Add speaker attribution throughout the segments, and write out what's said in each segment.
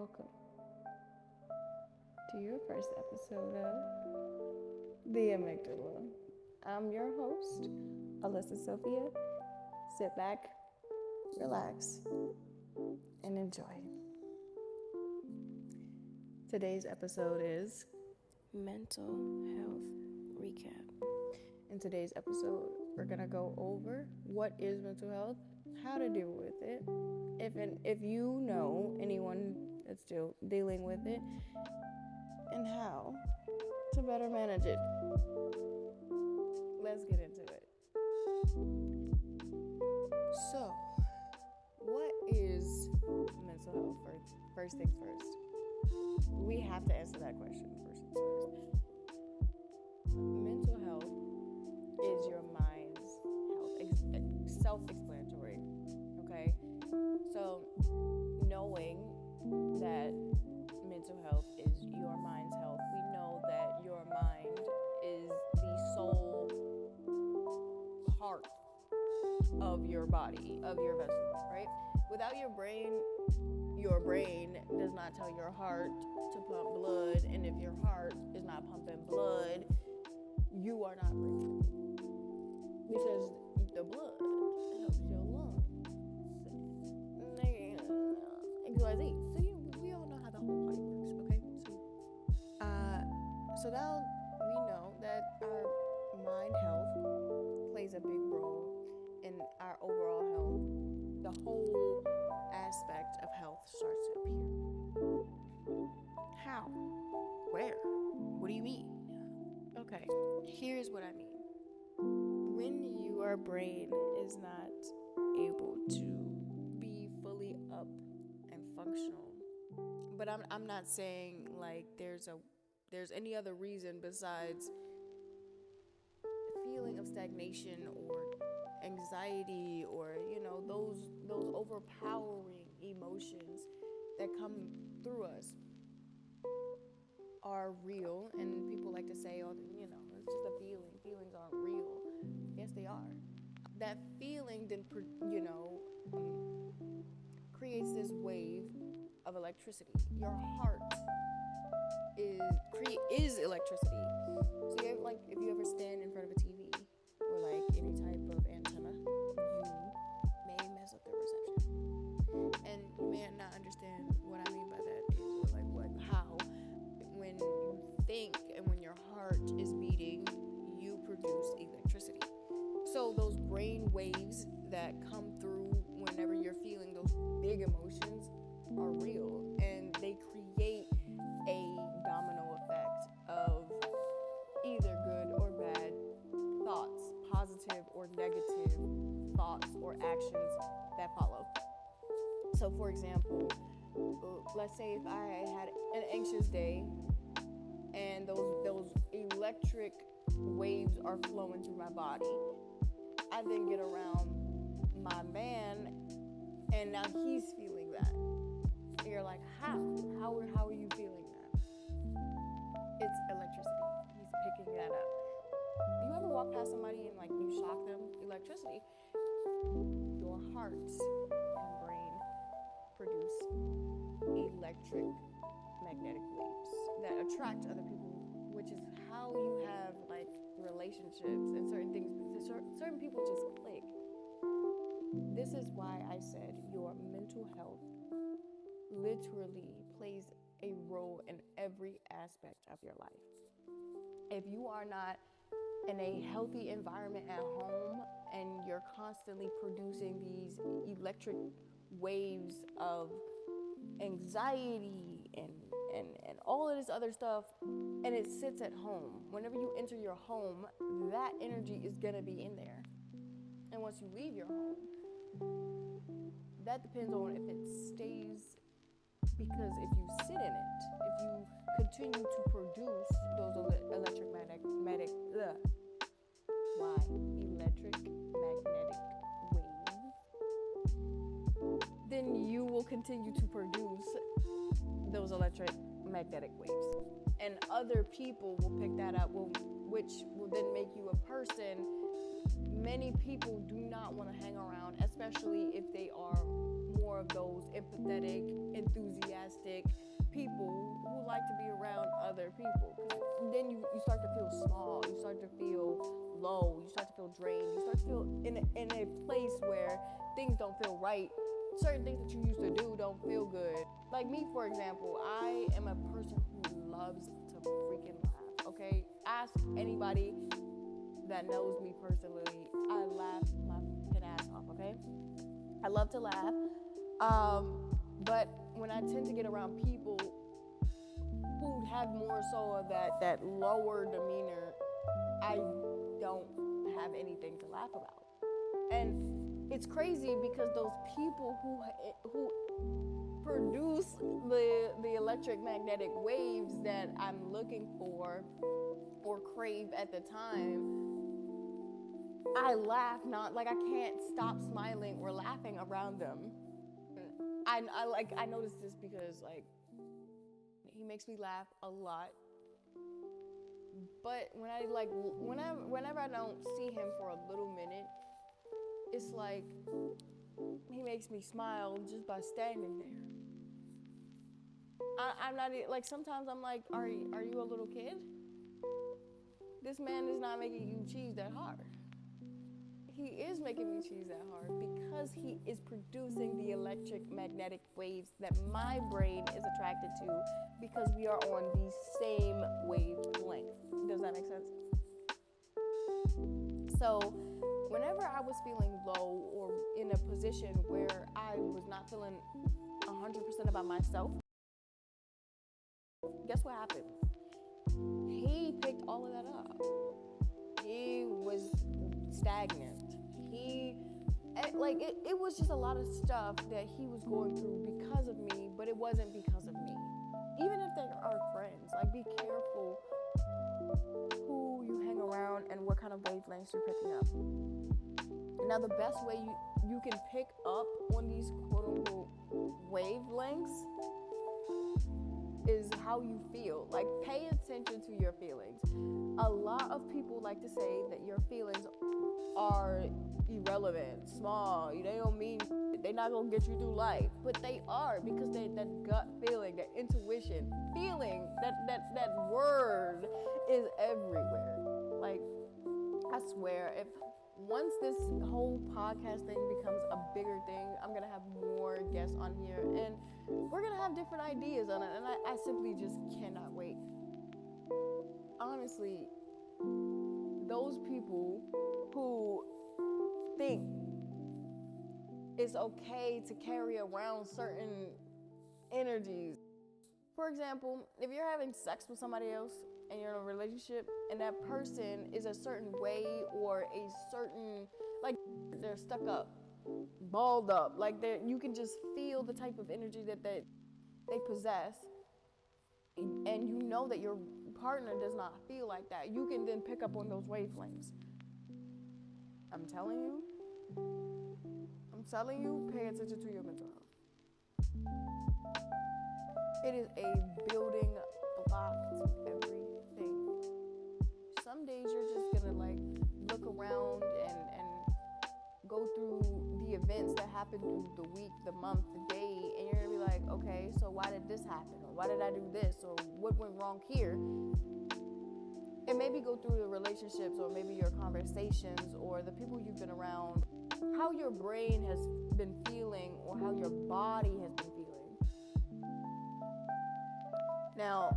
Speaker 1: welcome to your first episode of Thee.Amygdala. I'm your host, Alyssa Sophia. Sit back, relax, and enjoy. Today's episode is Mental Health Recap. In today's episode, we're going to go over what is mental health, how to deal with it, if you know anyone that's still dealing with it, and how to better manage it. Let's get into it. So, what is mental health? First things first. We have to answer that question first things first. Mental health is your mind's health. Self-explanatory. Okay? So, knowing that mental health is your mind's health, we know that your mind is the sole part of your body, of your vessel, right? Without your brain does not tell your heart to pump blood, and if your heart is not pumping blood, you are not breathing. Because the blood helps your lungs. XYZ. So we all know how the whole body works, okay? So now we know that our mind health plays a big role in our overall health. The whole aspect of health starts to appear. How? Where? What do you mean? Okay, here's what I mean. When your brain is not able to be fully up and functional, but I'm not saying like there's any other reason besides feeling of stagnation or anxiety or those overpowering emotions that come through us are real, and people like to say, it's just a feeling. Feelings aren't real. Yes, they are. That feeling then, creates this wave of electricity. Your heart is electricity. So if you ever stand in front of a TV or like any type of antenna, you may mess up the reception. And you may not understand what I mean by that is how. When you think and when your heart is beating, you produce electricity. So those brain waves that come through whenever you're feeling those big emotions are real, and they create a domino effect of either good or bad thoughts, positive or negative thoughts or actions that follow. So for example, let's say if I had an anxious day and those electric waves are flowing through my body, I then get around my man and now he's feeling that. And you're like, how are you feeling that? It's electricity. He's picking that up. You ever walk past somebody and you shock them? Electricity. Your heart and brain produce electric magnetic waves that attract other people, which is how you have relationships and certain things. Certain people just click. This is why I said your mental health literally plays a role in every aspect of your life. If you are not in a healthy environment at home and you're constantly producing these electric waves of anxiety and all of this other stuff, and it sits at home, whenever you enter your home, that energy is going to be in there. And once you leave your home, that depends on if it stays, because if you sit in it, if you continue to produce those electromagnetic waves, then you will continue to produce those electromagnetic waves. And other people will pick that up, which will then make you a person many people do not want to hang around, especially if they are more more of those empathetic, enthusiastic people who like to be around other people. Then you start to feel small, you start to feel low, you start to feel drained, you start to feel in a place where things don't feel right. Certain things that you used to do don't feel good. Like me, for example, I am a person who loves to freaking laugh, okay? Ask anybody that knows me personally, I laugh my fucking ass off, okay? I love to laugh, but when I tend to get around people who have more so of that lower demeanor, I don't have anything to laugh about. And it's crazy because those people who produce the electromagnetic waves that I'm looking for or crave at the time, I laugh, not like I can't stop smiling or laughing around them. I noticed this because like he makes me laugh a lot. But whenever I don't see him for a little minute, it's like he makes me smile just by standing there. I'm not like, sometimes I'm like, are you a little kid? This man is not making you cheese that hard. He is making me cheese that hard because he is producing the electromagnetic waves that my brain is attracted to because we are on the same wavelength. Does that make sense? So whenever I was feeling low or in a position where I was not feeling 100% about myself, guess what happened? He picked all of that up. He was stagnant. It was just a lot of stuff that he was going through because of me, but it wasn't because of me. Even if they are friends, like, be careful who you hang around and what kind of wavelengths you're picking up. Now, the best way you can pick up on these quote-unquote wavelengths is how you feel. Like, pay attention to your feelings. A lot of people like to say that your feelings are irrelevant, small, they don't mean, they're not gonna get you through life, but they are, because that gut feeling, that intuition, feeling, that word is everywhere. Like, I swear, if once this whole podcast thing becomes a bigger thing, I'm gonna have more guests on here, and we're gonna have different ideas on it, and I simply just cannot wait. Honestly, those people who think it's okay to carry around certain energies. For example, if you're having sex with somebody else and you're in a relationship and that person is a certain way or a certain, like, they're stuck up, balled up, like you can just feel the type of energy that they possess, and you know that your partner does not feel like that, you can then pick up on those wavelengths. I'm telling you, pay attention to your mental health. It is a building block to everything. Some days you're just gonna like look around and go through the events that happen through the week, the month, the day, and you're gonna be like, okay, so why did this happen? Or why did I do this? Or what went wrong here? And maybe go through the relationships, or maybe your conversations, or the people you've been around, how your brain has been feeling, or how your body has been feeling. Now,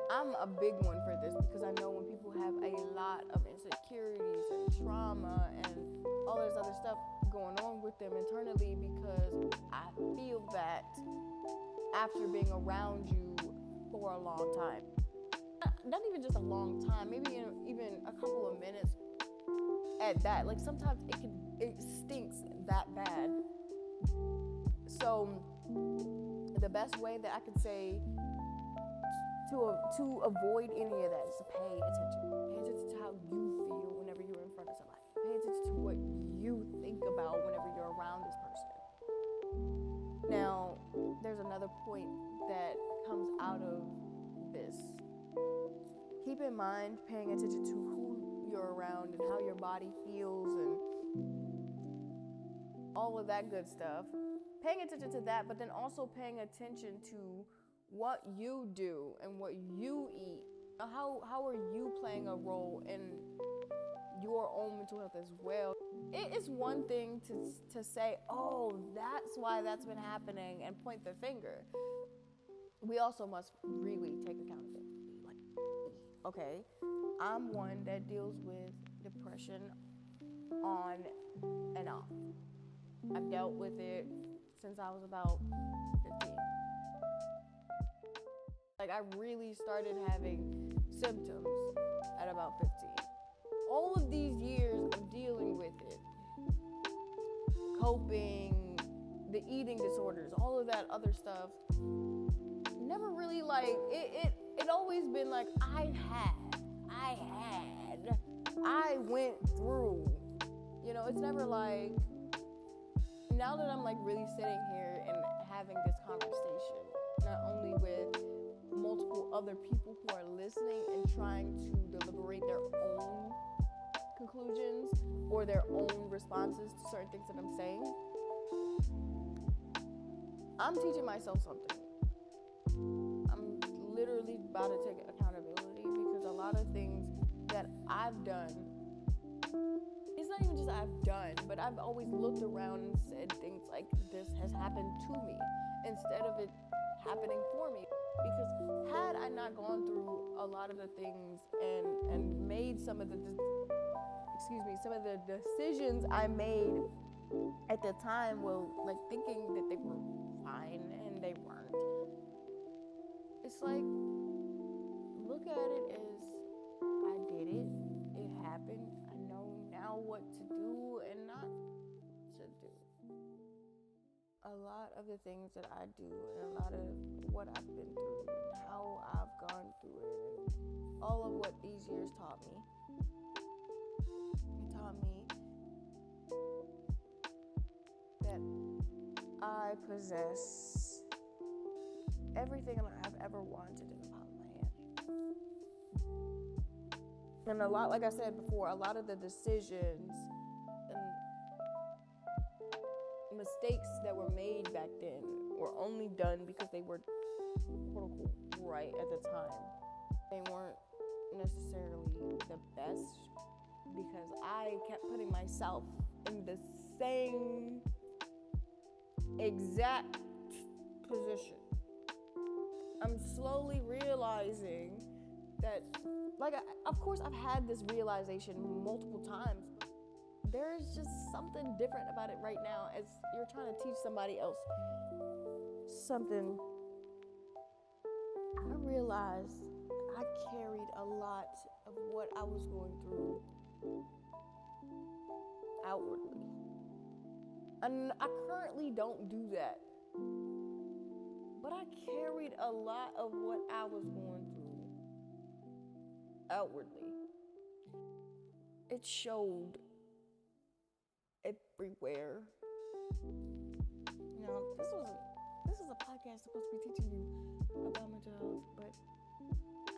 Speaker 1: I'm a big one for this because I know when people have a lot of insecurities and trauma and all this other stuff going on with them internally, because I feel that after being around you for a long time. Not even just a long time, maybe even a couple of minutes at that. Like, sometimes it stinks that bad. So the best way that I could say to avoid any of that is to pay attention. Pay attention to how you feel whenever you're in front of somebody. Pay attention to what you think about whenever you're around this person. Now, there's another point that comes out of this. Keep in mind paying attention to who you're around and how your body feels, and all of that good stuff. Paying attention to that, but then also paying attention to what you do and what you eat. How are you playing a role in your own mental health as well? It is one thing to say, oh, that's why that's been happening, and point the finger. We also must really take accountability. Like, okay, I'm one that deals with depression on and off. I've dealt with it since I was about 15. Like, I really started having symptoms at about 15. All of these years of dealing with it, coping, the eating disorders, all of that other stuff, never really like, it always been like, I went through, you know, it's never like, now that I'm like really sitting here and having this conversation, not only with multiple other people who are listening and trying to deliberate their own conclusions or their own responses to certain things that I'm saying, I'm teaching myself something. I'm literally about to take accountability because a lot of things that I've done, it's not even just I've done, but I've always looked around and said things like, this has happened to me, instead of it happening for me. Because had I not gone through a lot of the things and made some of the decisions I made at the time, well, like thinking that they were fine and they weren't. It's like, look at it as, I did it, it happened, I know now what to do and not to do. A lot of the things that I do and a lot of what I've been through and how I've gone through it and all of what these years taught me, it taught me that I possess everything I've ever wanted in the palm of my hand. And a lot, like I said before, a lot of the decisions and mistakes that were made back then were only done because they were quote unquote right at the time. They weren't necessarily the best because I kept putting myself in the same exact position. I'm slowly realizing that, like, of course I've had this realization multiple times. There is just something different about it right now as you're trying to teach somebody else something. I realized I carried a lot of what I was going through outwardly. And I currently don't do that. But I carried a lot of what I was going through outwardly. It showed everywhere. You know, this is a podcast supposed to be teaching you about mental health, but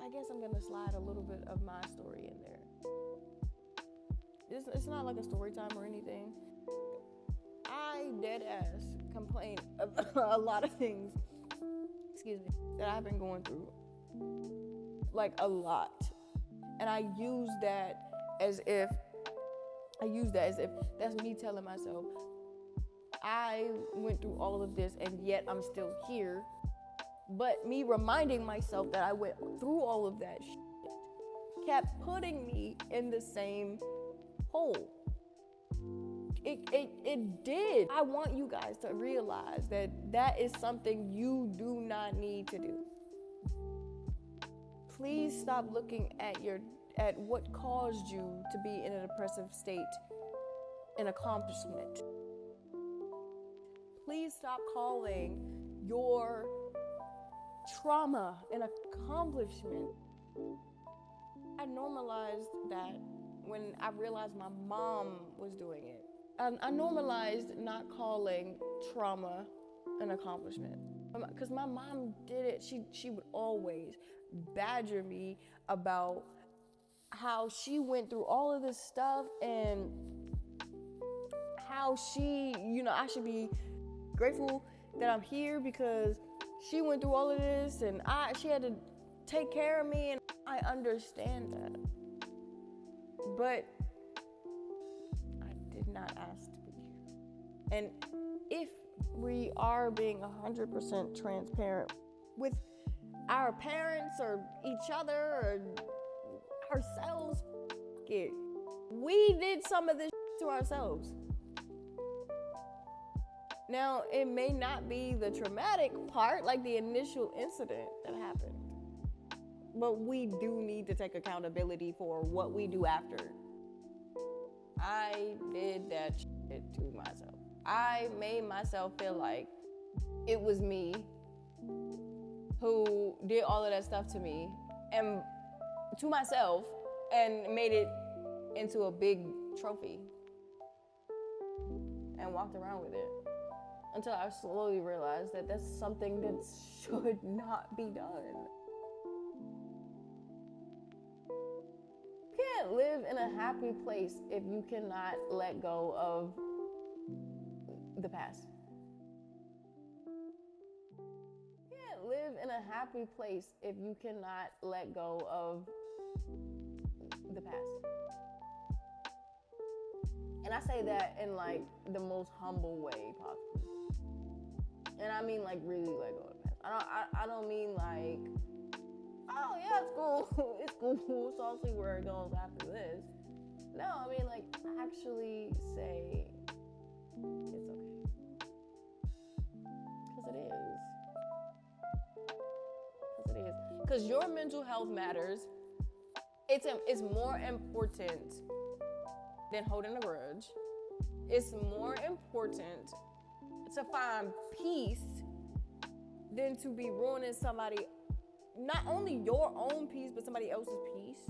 Speaker 1: I guess I'm gonna slide a little bit of my story in there. It's not like a story time or anything. I dead ass complain about a lot of things, that I've been going through, like a lot, and I use that as if that's me telling myself I went through all of this and yet I'm still here, but me reminding myself that I went through all of that shit kept putting me in the same hole. It did. I want you guys to realize that is something you do not need to do. Please stop looking at what caused you to be in a depressive state an accomplishment. Please stop calling your trauma an accomplishment. I normalized that when I realized my mom was doing it. I normalized not calling trauma an accomplishment. Because my mom did it. She would always badger me about how she went through all of this stuff and how she, I should be grateful that I'm here because she went through all of this and she had to take care of me, and I understand that. But I did not ask to be here. And if we are being 100% transparent with our parents or each other or ourselves, we did some of this to ourselves. Now, it may not be the traumatic part, like the initial incident that happened, but we do need to take accountability for what we do after. I did that shit to myself. I made myself feel like it was me who did all of that stuff to me and to myself, and made it into a big trophy and walked around with it until I slowly realized that that's something that should not be done. You can't live in a happy place if you cannot let go of the past. You can't live in a happy place if you cannot let go of the past. And I say that in like the most humble way possible. And I mean like really let go of the past. I don't mean like, oh yeah, it's cool. It's cool. So I'll see where it goes after this. No, I mean like actually say it's okay. Because it is. Because your mental health matters. It's more important than holding a grudge. It's more important to find peace than to be ruining somebody, not only your own peace, but somebody else's peace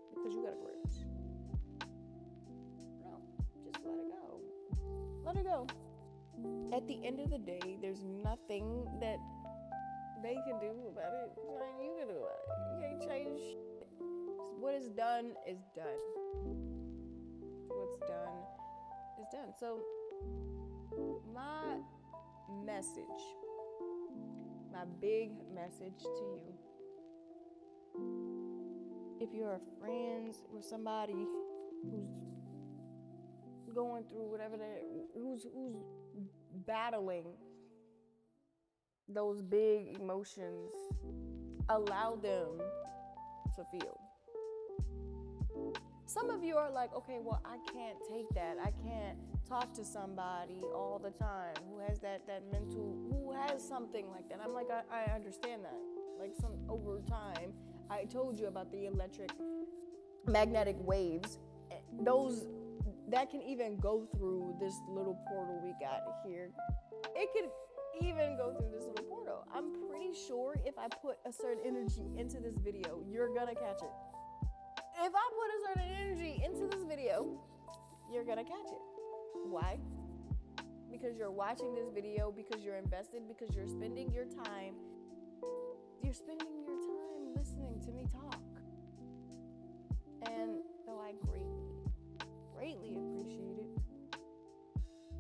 Speaker 1: because you got a grudge. No, just let it go. Let it go. At the end of the day, there's nothing that they can do about it. Nothing you can do about it. You can't change shit. What is done is done. What's done is done. So my big message to you, if you're friends with somebody who's going through whatever who's battling those big emotions, allow them to feel. Some of you are like, okay, well, I can't take that. I can't talk to somebody all the time who has that mental, who has something like that. I'm like, I understand that. Like over time, I told you about the magnetic waves. Those, that can even go through this little portal we got here. It could even go through this little portal. I'm pretty sure if I put a certain energy into this video, you're gonna catch it. If I put a certain energy into this video, you're gonna catch it. Why? Because you're watching this video, because you're invested, because you're spending your time listening to me talk. And so I greatly appreciate it.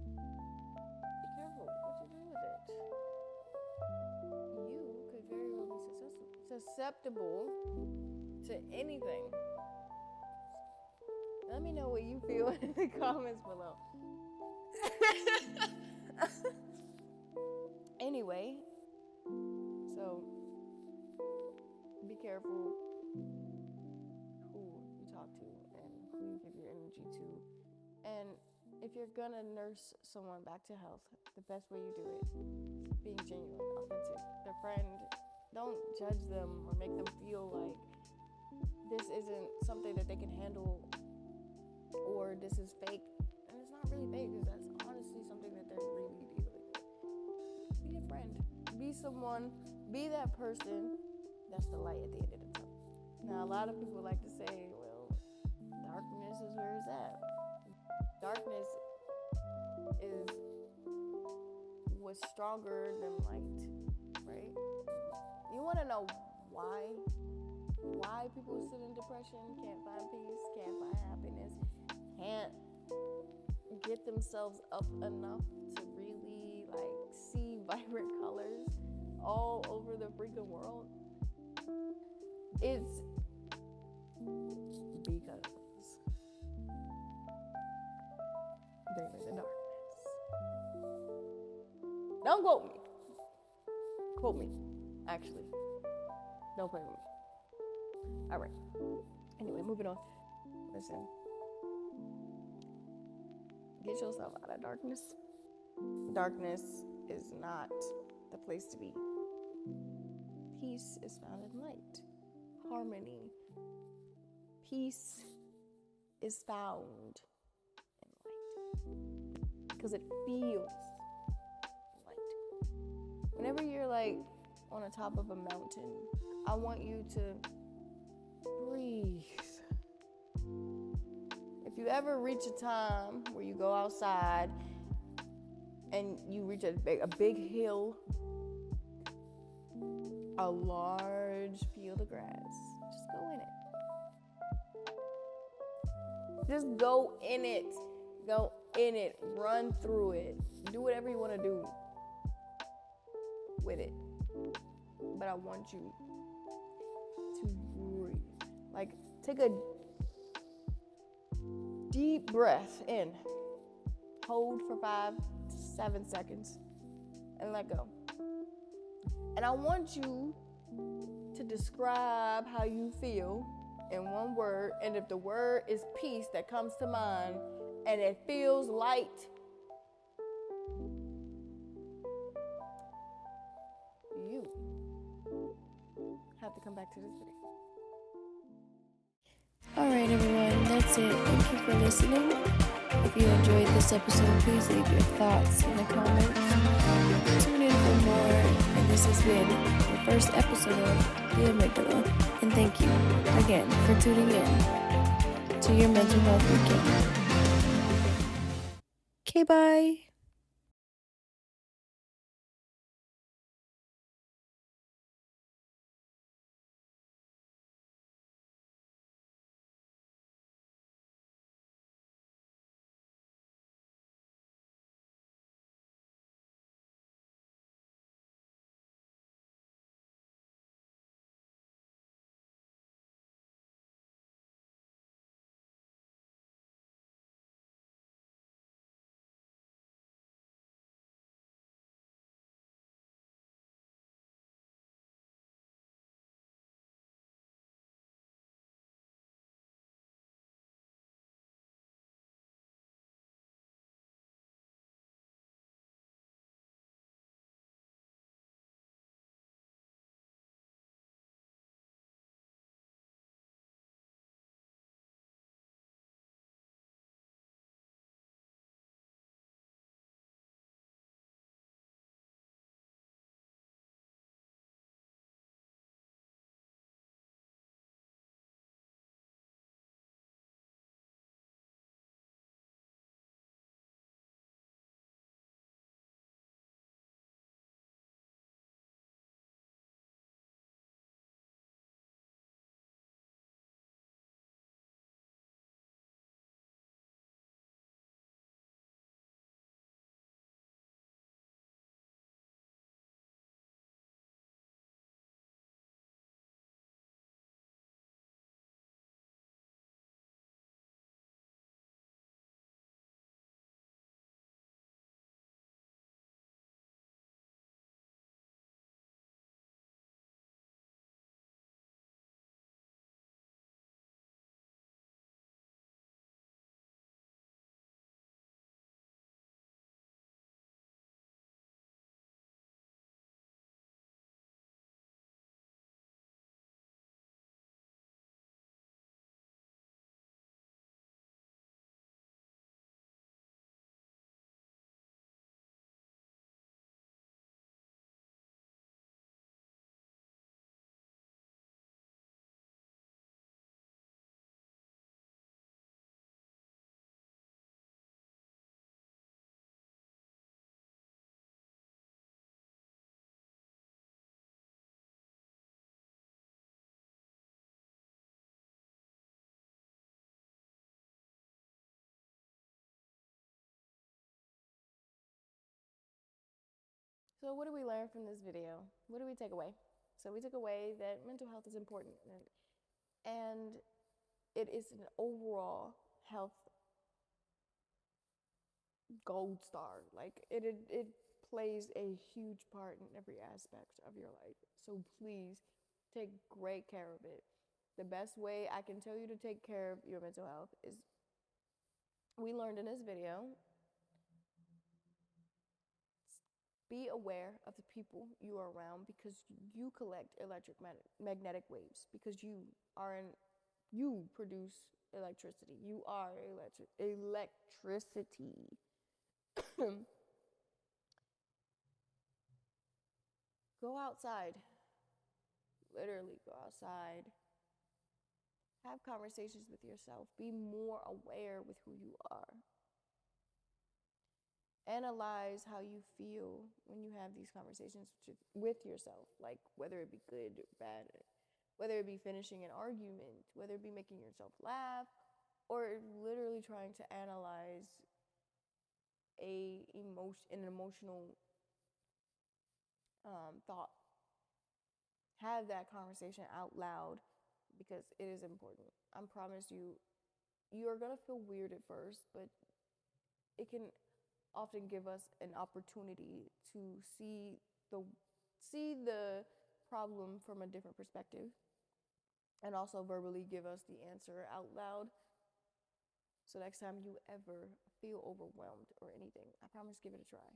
Speaker 1: Be careful what you do with it. You could very well be susceptible to anything. Let me know what you feel in the comments below. Anyway, so be careful who you talk to and who you give your energy to. And if you're gonna nurse someone back to health, the best way you do it is being genuine, authentic. Their friend, don't judge them or make them feel like this isn't something that they can handle or this is fake. And it's not really fake, because that's honestly something that they're really dealing with. Be a friend. Be someone. Be that person that's the light at the end of the tunnel. Now, a lot of people like to say, well, darkness is where it's at. Darkness was stronger than light, right? You want to know why people sit in depression, can't find peace, can't find happiness, can't get themselves up enough to really like see vibrant colors all over the freaking world, it's because they're in the darkness. Don't quote me. Quote me, actually. Don't play with me. All right. Anyway, moving on. Listen. Get yourself out of darkness. Darkness is not the place to be. Peace is found in light. Harmony. Peace is found in light. Because it feels light. Whenever you're like on the top of a mountain, I want you to breathe. If you ever reach a time where you go outside and you reach a big hill, a large field of grass, just go in it. Just go in it. Go in it. Run through it. Do whatever you want to do with it. But I want you to breathe. Like, take a deep breath in. Hold for 5 to 7 seconds. And let go. And I want you to describe how you feel in one word. And if the word is peace that comes to mind and it feels light, you have to come back to this video.
Speaker 2: Alright everyone, that's it. Thank you for listening. If you enjoyed this episode, please leave your thoughts in the comments. Tune in for more. And this has been the first episode of Thee.Amygdala. And thank you again for tuning in to your mental health weekend. Okay, bye.
Speaker 1: So what do we learn from this video? What do we take away? So we took away that mental health is important, and it is an overall health gold star. Like it plays a huge part in every aspect of your life. So please take great care of it. The best way I can tell you to take care of your mental health is, we learned in this video, be aware of the people you are around, because you collect magnetic waves, because you produce electricity. You are electricity. Go outside. Literally go outside. Have conversations with yourself. Be more aware with who you are. Analyze how you feel when you have these conversations with yourself, like whether it be good or bad, whether it be finishing an argument, whether it be making yourself laugh, or literally trying to analyze an emotional thought. Have that conversation out loud, because it is important. I promise you, you are gonna feel weird at first, but it can often give us an opportunity to see the problem from a different perspective, and also verbally give us the answer out loud. So next time you ever feel overwhelmed or anything, I promise, give it a try.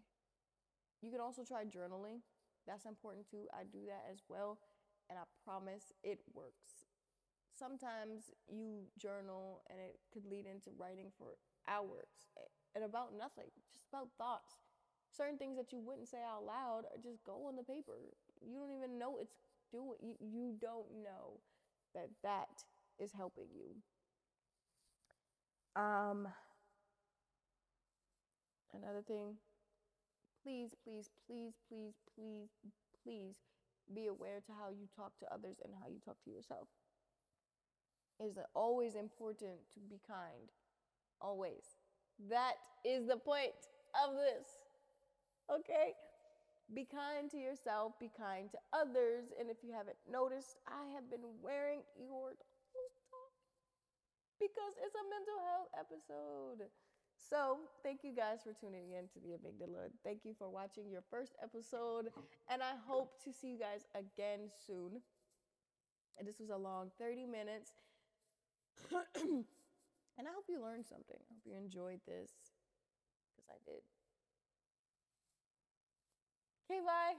Speaker 1: You can also try journaling. That's important too. I do that as well, and I promise it works. Sometimes you journal and it could lead into writing for hours and about nothing, just about thoughts. Certain things that you wouldn't say out loud just go on the paper. You don't even know it's doing. You don't know that is helping you. Another thing, please, please, please, please, please, please be aware to how you talk to others and how you talk to yourself. It is always important to be kind. Always. That is the point of this. Okay? Be kind to yourself, be kind to others, and if you haven't noticed, I have been wearing Eeyore because it's a mental health episode. So, thank you guys for tuning in to Thee.Amygdala. Thank you for watching your first episode, and I hope to see you guys again soon. And this was a long 30 minutes. And I hope you learned something. I hope you enjoyed this, because I did. Okay, bye.